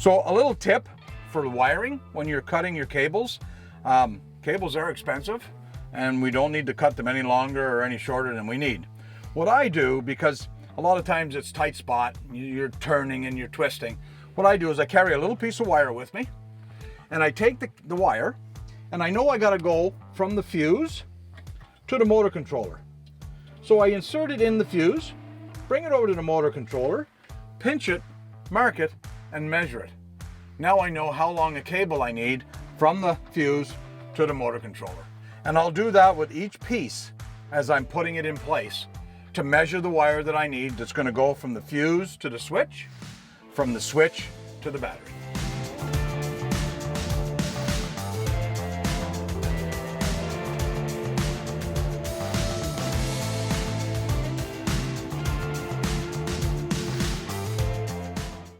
So a little tip for wiring when you're cutting your cables. Cables are expensive and we don't need to cut them any longer or any shorter than we need. What I do, because a lot of times it's tight spot, you're turning and you're twisting, what I do is I carry a little piece of wire with me and I take the wire and I know I gotta go from the fuse to the motor controller. So I insert it in the fuse, bring it over to the motor controller, pinch it, mark it, and measure it. Now I know how long a cable I need from the fuse to the motor controller. And I'll do that with each piece as I'm putting it in place to measure the wire that I need that's going to go from the fuse to the switch, from the switch to the battery.